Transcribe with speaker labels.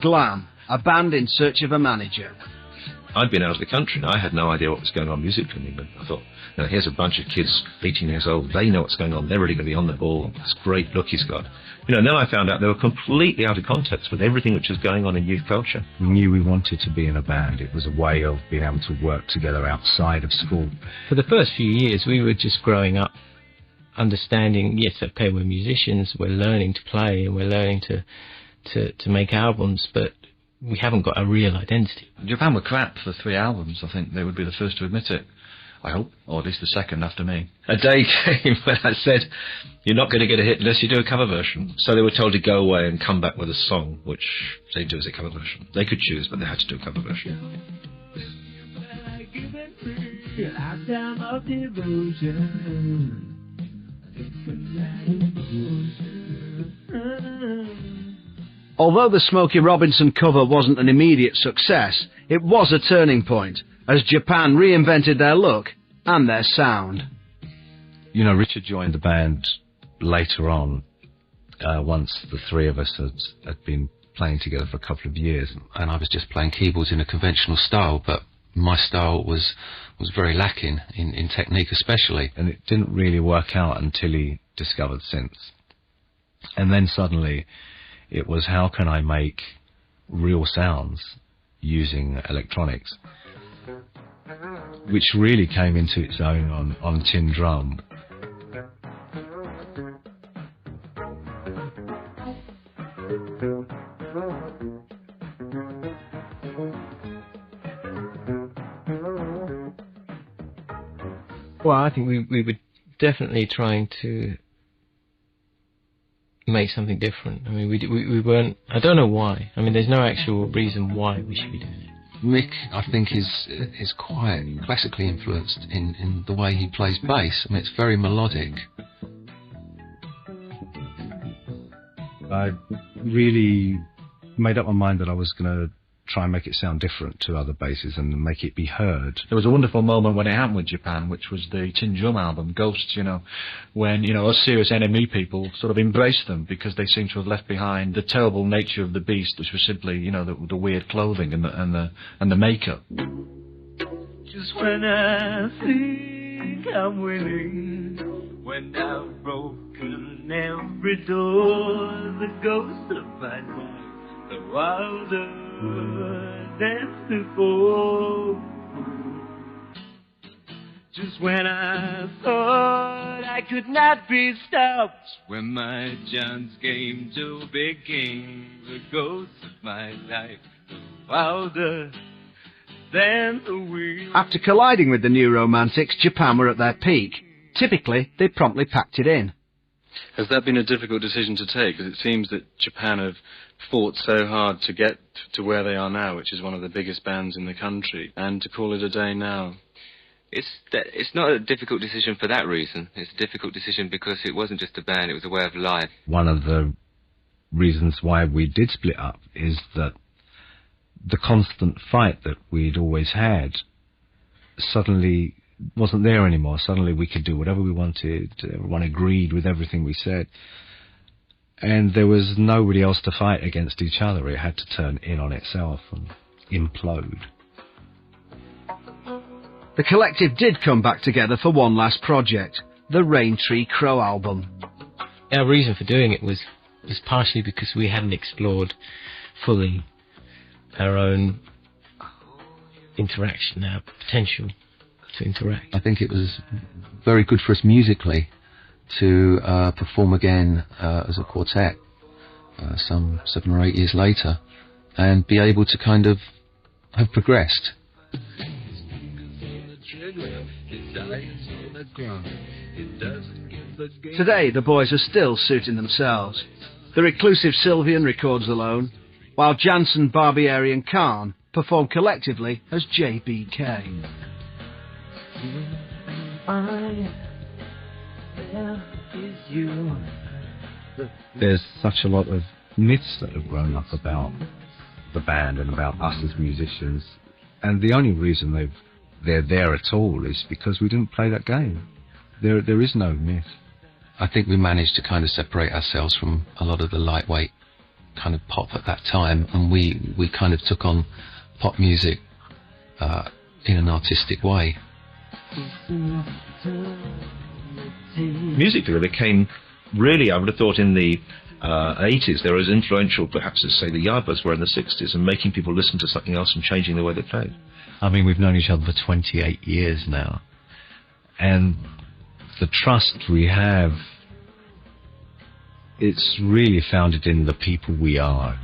Speaker 1: Glam, a band in search of a manager.
Speaker 2: I'd been out of the country and I had no idea what was going on musically in England. I thought, you know, here's a bunch of kids, 18 years old, they know what's going on, they're really going to be on the ball, this great look he's got. You know, and then I found out they were completely out of context with everything which was going on in youth culture.
Speaker 3: We knew we wanted to be in a band. It was a way of being able to work together outside of school.
Speaker 4: For the first few years, we were just growing up, understanding, yes, okay, we're musicians, we're learning to play, and we're learning to make albums, but we haven't got a real identity.
Speaker 5: Japan were crap for 3 albums. I think they would be the first to admit it. I hope, or at least the second after me.
Speaker 2: A day came when I said, you're not going to get a hit unless you do a cover version. So they were told to go away and come back with a song, which they do as a cover version. They could choose, but they had to do a cover version.
Speaker 1: Although the Smokey Robinson cover wasn't an immediate success, it was a turning point, as Japan reinvented their look and their sound.
Speaker 3: You know, Richard joined the band later on, once the three of us had been playing together for a couple of years.
Speaker 6: And I was just playing keyboards in a conventional style, but my style was very lacking in technique especially.
Speaker 3: And it didn't really work out until he discovered synths. And then suddenly it was, how can I make real sounds using electronics? Which really came into its own on tin drum.
Speaker 4: Well, I think we were definitely trying to make something different. I mean, we weren't. I don't know why. I mean, there's no actual reason why we should be doing it.
Speaker 6: Mick, I think, is quite classically influenced in the way he plays bass. I mean, it's very melodic.
Speaker 3: I really made up my mind that I was going to try and make it sound different to other basses and make it be heard.
Speaker 5: There was a wonderful moment when it happened with Japan, which was the Tin Drum album, Ghosts, you know, when, you know, us Serious Enemy people sort of embraced them because they seemed to have left behind the terrible nature of the beast, which was simply, you know, the weird clothing and the makeup.
Speaker 7: Just when I think I'm winning, when I've broken every door, the ghost of my life, the wilder than before. Just when I thought I could not be stopped, when my chance came to begin, the ghost of my life, the wilder than the wind.
Speaker 1: After colliding with the New Romantics, Japan were at their peak. Typically, they promptly packed it in.
Speaker 8: Has that been a difficult decision to take? Because it seems that Japan have fought so hard to get to where they are now, which is one of the biggest bands in the country, and to call it a day now.
Speaker 9: It's not a difficult decision for that reason. It's a difficult decision because it wasn't just a band, it was a way of life.
Speaker 3: One of the reasons why we did split up is that the constant fight that we'd always had suddenly wasn't there anymore. Suddenly we could do whatever we wanted. Everyone agreed with everything we said. And there was nobody else to fight against each other. It had to turn in on itself and implode.
Speaker 1: The collective did come back together for one last project, the Rain Tree Crow album.
Speaker 4: Our reason for doing it was partially because we hadn't explored fully our own interaction, our potential to interact.
Speaker 6: I think it was very good for us musically to perform again as a quartet some 7 or 8 years later and be able to kind of have progressed.
Speaker 1: Today the boys are still suiting themselves. The reclusive Sylvian records alone, while Jansen, Barbieri and Khan perform collectively as JBK.
Speaker 3: There's such a lot of myths that have grown up about the band and about us as musicians, and the only reason they're there at all is because we didn't play that game. There is no myth.
Speaker 6: I think we managed to kind of separate ourselves from a lot of the lightweight kind of pop at that time, and we kind of took on pop music in an artistic way.
Speaker 2: Musically, they became really, I would have thought, in the 80s, they were as influential perhaps as, say, the Yardbirds were in the 60s, and making people listen to something else and changing the way they played.
Speaker 3: I mean, we've known each other for 28 years now, and the trust we have, it's really founded in the people we are.